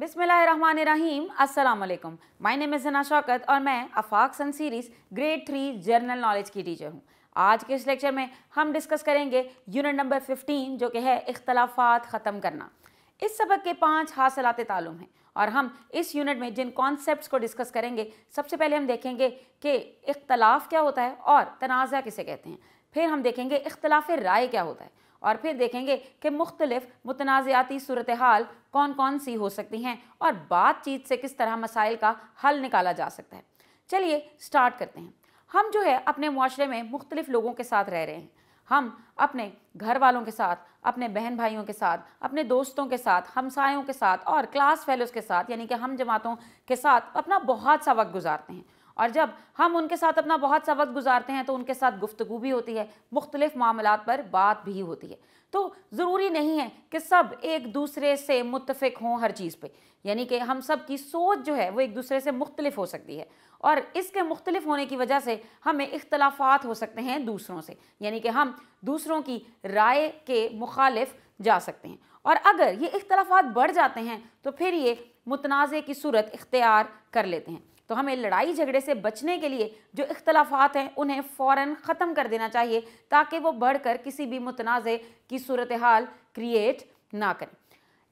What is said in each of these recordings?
बिस्मिल्लाहिर्रहमानिर्रहीम, अस्सलाम वालेकुम। माय नेम इज़ हना शौकत और मैं Afaq sun series grade 3 general knowledge की टीचर हूँ। आज के इस लेक्चर में हम डिस्कस करेंगे यूनिट नंबर 15 जो कि है इख्तलाफात ख़त्म करना। इस सबक के 5 हासिलात तालुम हैं और हम इस यूनिट में जिन कॉन्सेप्ट्स को डिस्कस करेंगे, सबसे पहले हम देखेंगे कि इख्तलाफ क्या होता है और तनाज़ा किसे कहते हैं। फिर हम देखेंगे इख्तलाफ राय क्या होता है और फिर देखेंगे कि मुख्तलिफ मुतनाज़ाती सूरत हाल कौन कौन सी हो सकती हैं और बातचीत से किस तरह मसाइल का हल निकाला जा सकता है। चलिए स्टार्ट करते हैं। हम जो है अपने मुआशरे में मुख्तलिफ लोगों के साथ रह रहे हैं। हम अपने घर वालों के साथ, अपने बहन भाइयों के साथ, अपने दोस्तों के साथ, हमसायों के साथ और क्लास फेलोज़ के साथ यानी कि हम जमातों के साथ अपना बहुत सा वक्त गुजारते हैं। और जब हम उनके साथ अपना बहुत सा वक्त गुजारते हैं तो उनके साथ गुफ्तगू भी होती है, मुख्तलिफ मामलात पर बात भी होती है। तो ज़रूरी नहीं है कि सब एक दूसरे से मुत्तफ़िक हों हर चीज़ पे, यानी कि हम सब की सोच जो है वो एक दूसरे से मुख्तलिफ हो सकती है और इसके मुख्तलिफ होने की वजह से हमें इख्तलाफात हो सकते हैं दूसरों से, यानी कि हम दूसरों की राय के मुखालिफ जा सकते हैं। और अगर ये इख्तलाफात बढ़ जाते हैं तो फिर ये मुतनाज़े की सूरत इख्तियार कर लेते हैं। तो हमें लड़ाई झगड़े से बचने के लिए जो इख्तलाफात हैं उन्हें फ़ौरन ख़त्म कर देना चाहिए ताकि वो बढ़कर किसी भी मुतनाज़े की सूरत हाल क्रिएट ना करें।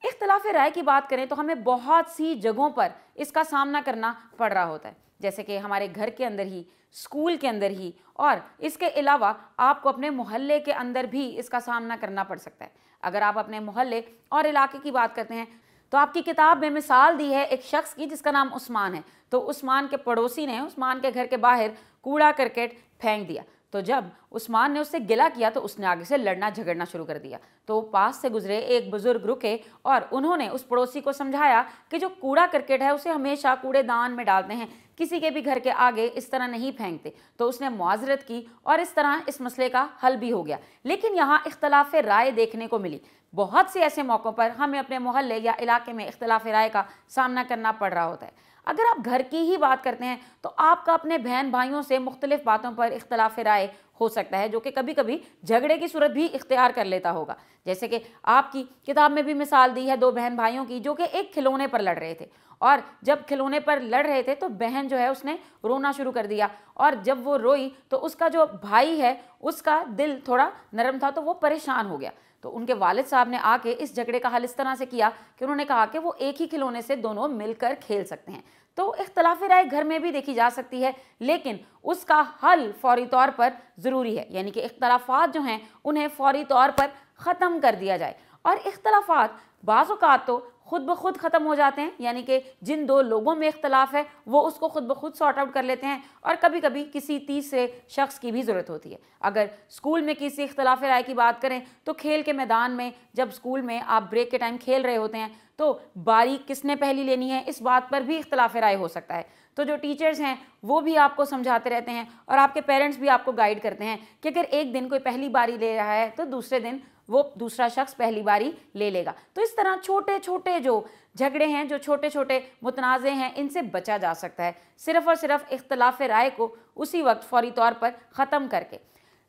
इख्तलाफ राय की बात करें तो हमें बहुत सी जगहों पर इसका सामना करना पड़ रहा होता है, जैसे कि हमारे घर के अंदर ही, स्कूल के अंदर ही, और इसके अलावा आपको अपने मोहल्ले के अंदर भी इसका सामना करना पड़ सकता है। अगर आप अपने मोहल्ले और इलाके की बात करते हैं तो आपकी किताब में मिसाल दी है एक शख्स की जिसका नाम उस्मान है। तो उस्मान के पड़ोसी ने उस्मान के घर के बाहर कूड़ा करकट फेंक दिया। तो जब उस्मान ने उससे गिला किया तो उसने आगे से लड़ना झगड़ना शुरू कर दिया। तो पास से गुजरे एक बुजुर्ग रुके और उन्होंने उस पड़ोसी को समझाया कि जो कूड़ा करकट है उसे हमेशा कूड़ेदान में डालते हैं, किसी के भी घर के आगे इस तरह नहीं फेंकते। तो उसने मुआज़रत की और इस तरह इस मसले का हल भी हो गया। लेकिन यहाँ इख्तलाफ राय देखने को मिली। बहुत से ऐसे मौक़ों पर हमें अपने मोहल्ले या इलाके में इख्तलाफ राय का सामना करना पड़ रहा होता है। अगर आप घर की ही बात करते हैं तो आपका अपने बहन भाइयों से मुख्तलिफ बातों पर इख्तलाफ राय हो सकता है जो कि कभी कभी झगड़े की सूरत भी इख्तियार कर लेता होगा। जैसे कि आपकी किताब में भी मिसाल दी है 2 बहन भाइयों की जो कि एक खिलौने पर लड़ रहे थे और जब खिलौने पर लड़ रहे थे तो बहन जो है उसने रोना शुरू कर दिया और जब वो रोई तो उसका जो भाई है उसका दिल थोड़ा नरम था तो वो परेशान हो गया। तो उनके वालिद साहब ने आके इस झगड़े का हल इस तरह से किया कि उन्होंने कहा कि वो एक ही खिलौने से दोनों मिलकर खेल सकते हैं। तो इख्तलाफ राय घर में भी देखी जा सकती है, लेकिन उसका हल फौरी तौर पर ज़रूरी है, यानी कि इख्तलाफात जो हैं उन्हें फौरी तौर पर ख़त्म कर दिया जाए। और इख्तलाफात बाज़ औक़ात तो खुद ब खुद ख़त्म हो जाते हैं, यानी कि जिन 2 लोगों में इख्तलाफ है वो उसको खुद ब खुद सॉर्ट आउट कर लेते हैं और कभी कभी किसी तीसरे शख्स की भी ज़रूरत होती है। अगर स्कूल में किसी इख्तलाफ राय की बात करें तो खेल के मैदान में जब स्कूल में आप ब्रेक के टाइम खेल रहे होते हैं तो बारी किसने पहली लेनी है इस बात पर भी इख्तलाफ राय हो सकता है। तो जो टीचर्स हैं वो भी आपको समझाते रहते हैं और आपके पेरेंट्स भी आपको गाइड करते हैं कि अगर एक दिन कोई पहली बारी ले रहा है तो दूसरे दिन वो दूसरा शख्स पहली बारी ले लेगा। तो इस तरह छोटे छोटे जो झगड़े हैं, जो छोटे छोटे मुतनाज़े हैं, इनसे बचा जा सकता है सिर्फ़ और सिर्फ इख्तलाफ राय को उसी वक्त फौरी तौर पर ख़त्म करके।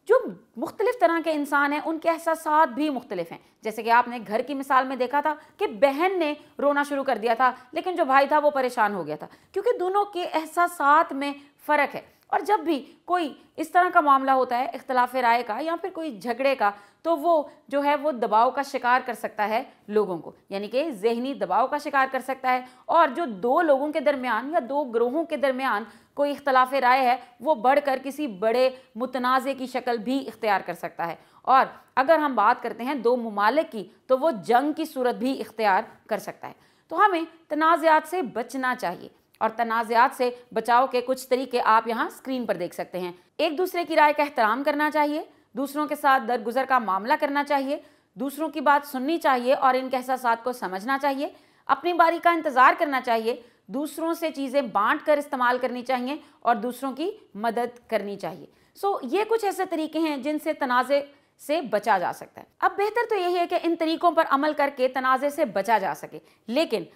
जो मुख्तलिफ तरह के इंसान हैं उनके एहसासात भी मुख्तलिफ हैं। जैसे कि आपने घर की मिसाल में देखा था कि बहन ने रोना शुरू कर दिया था लेकिन जो भाई था वो परेशान हो गया था, क्योंकि दोनों के एहसासात में फ़र्क है। और जब भी कोई इस तरह का मामला होता है इख्तलाफ राय का या फिर कोई झगड़े का, तो वो जो है वो दबाव का शिकार कर सकता है लोगों को, यानी कि ज़हनी दबाव का शिकार कर सकता है। और जो 2 लोगों के दरमियान या 2 ग्रोहों के दरमियान कोई इख्तलाफ राय है वो बढ़कर किसी बड़े मुतनाज़े की शक्ल भी इख्तियार कर सकता है। और अगर हम बात करते हैं 2 मुमालिक की तो वो जंग की सूरत भी इख्तियार कर सकता है। तो हमें तनाज़ात से बचना चाहिए और तनाज़ात से बचाव के कुछ तरीके आप यहाँ स्क्रीन पर देख सकते हैं। एक दूसरे की राय का एहतराम करना चाहिए, दूसरों के साथ दरगुजर का मामला करना चाहिए, दूसरों की बात सुननी चाहिए और इनके एहसासात को समझना चाहिए, अपनी बारी का इंतज़ार करना चाहिए, दूसरों से चीज़ें बांट कर इस्तेमाल करनी चाहिए और दूसरों की मदद करनी चाहिए। ये कुछ ऐसे तरीके हैं जिनसे तनाज़े से बचा जा सकता है। अब बेहतर तो यही है कि इन तरीक़ों पर अमल करके तनाज़े से बचा जा सके, लेकिन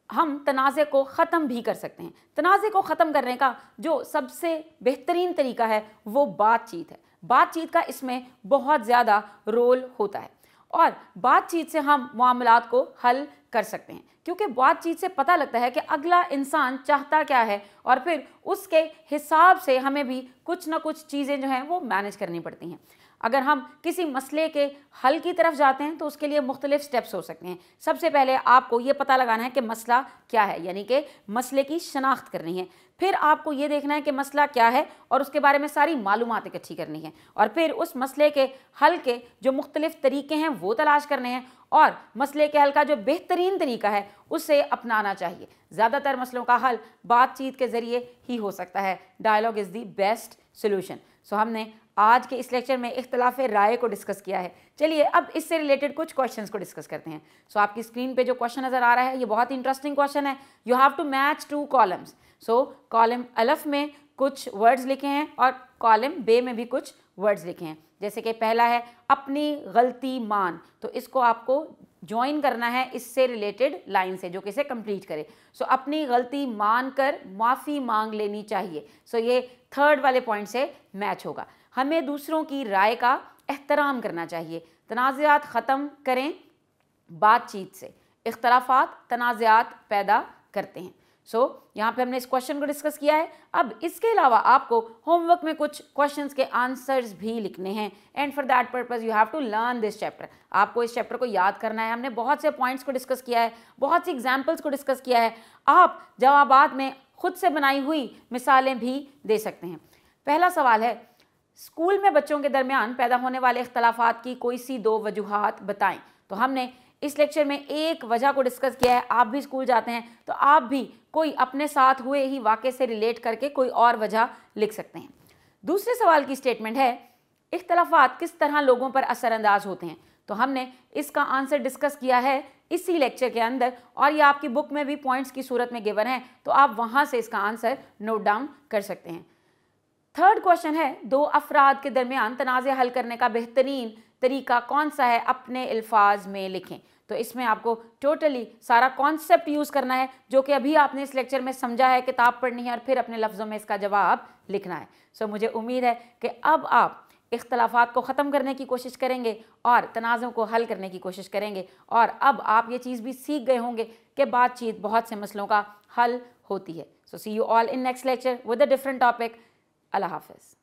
हम तनाज़े को ख़त्म भी कर सकते हैं। तनाज़े को ख़त्म करने का जो सबसे बेहतरीन तरीका है वो बातचीत है। बातचीत का इसमें बहुत ज़्यादा रोल होता है और बातचीत से हम मामलात को हल कर सकते हैं, क्योंकि बातचीत से पता लगता है कि अगला इंसान चाहता क्या है और फिर उसके हिसाब से हमें भी कुछ ना कुछ चीज़ें जो हैं वो मैनेज करनी पड़ती हैं। अगर हम किसी मसले के हल की तरफ जाते हैं तो उसके लिए मुख्तलिफ स्टेप्स हो सकते हैं। सबसे पहले आपको ये पता लगाना है कि मसला क्या है, यानी कि मसले की शनाख्त करनी है। फिर आपको ये देखना है कि मसला क्या है और उसके बारे में सारी मालूमात इकट्ठी करनी है, और फिर उस मसले के हल के जो मुख्तलिफ तरीके हैं वो तलाश करने हैं, और मसले के हल का जो बेहतरीन तरीका है उसे अपनाना चाहिए। ज़्यादातर मसलों का हल बातचीत के ज़रिए ही हो सकता है। Dialogue is the best solution. So हमने आज के इस लेक्चर में इख्तलाफ राय को डिस्कस किया है। चलिए अब इससे रिलेटेड कुछ क्वेश्चंस को डिस्कस करते हैं। सो आपकी स्क्रीन पे जो क्वेश्चन नज़र आ रहा है ये बहुत इंटरेस्टिंग क्वेश्चन है। You have to match 2 columns. So column अलफ में कुछ वर्ड्स लिखे हैं और कॉलम बे में भी कुछ वर्ड्स लिखे हैं। जैसे कि पहला है अपनी गलती मान, तो इसको आपको ज्वाइन करना है इससे रिलेटेड लाइन से जो कि इसे कंप्लीट करे। सो अपनी गलती मान कर माफ़ी मांग लेनी चाहिए। सो ये थर्ड वाले पॉइंट से मैच होगा। हमें दूसरों की राय का एहतराम करना चाहिए। तनाज़ात ख़त्म करें बातचीत से। इख्तलाफात तनाज़ात पैदा करते हैं। यहाँ पे हमने इस क्वेश्चन को डिस्कस किया है। अब इसके अलावा आपको होमवर्क में कुछ क्वेश्चंस के आंसर्स भी लिखने हैं, and for that purpose you have to learn this chapter. आपको इस चैप्टर को याद करना है। हमने बहुत से पॉइंट्स को डिस्कस किया है, बहुत सी एग्जाम्पल्स को डिस्कस किया है। आप जवाबात में खुद से बनाई हुई मिसालें भी दे सकते हैं। पहला सवाल है, स्कूल में बच्चों के दरमियान पैदा होने वाले इख्तलाफात की कोई सी 2 वजूहात बताएं। तो हमने इस लेक्चर में एक वजह को डिस्कस किया है। आप भी स्कूल जाते हैं तो आप भी कोई अपने साथ हुए ही वाक़े से रिलेट करके कोई और वजह लिख सकते हैं। दूसरे सवाल की स्टेटमेंट है, इख्तलाफात किस तरह लोगों पर असरअंदाज होते हैं। तो हमने इसका आंसर डिस्कस किया है इसी लेक्चर के अंदर, और ये आपकी बुक में भी पॉइंट्स की सूरत में गिवन है, तो आप वहाँ से इसका आंसर नोट डाउन कर सकते हैं। थर्ड क्वेश्चन है, 2 अफराद के दरमियान तनाज़े हल करने का बेहतरीन तरीका कौन सा है, अपने अल्फाज में लिखें। तो इसमें आपको टोटली सारा कॉन्सेप्ट यूज़ करना है जो कि अभी आपने इस लेक्चर में समझा है, किताब पढ़नी है और फिर अपने लफ्ज़ों में इसका जवाब लिखना है। मुझे उम्मीद है कि अब आप इख्तलाफात को ख़त्म करने की कोशिश करेंगे और तनाज़ों को हल करने की कोशिश करेंगे, और अब आप ये चीज़ भी सीख गए होंगे कि बातचीत बहुत से मसलों का हल होती है। See you all in next lecture with a different topic. अल्लाह हाफ़िज़।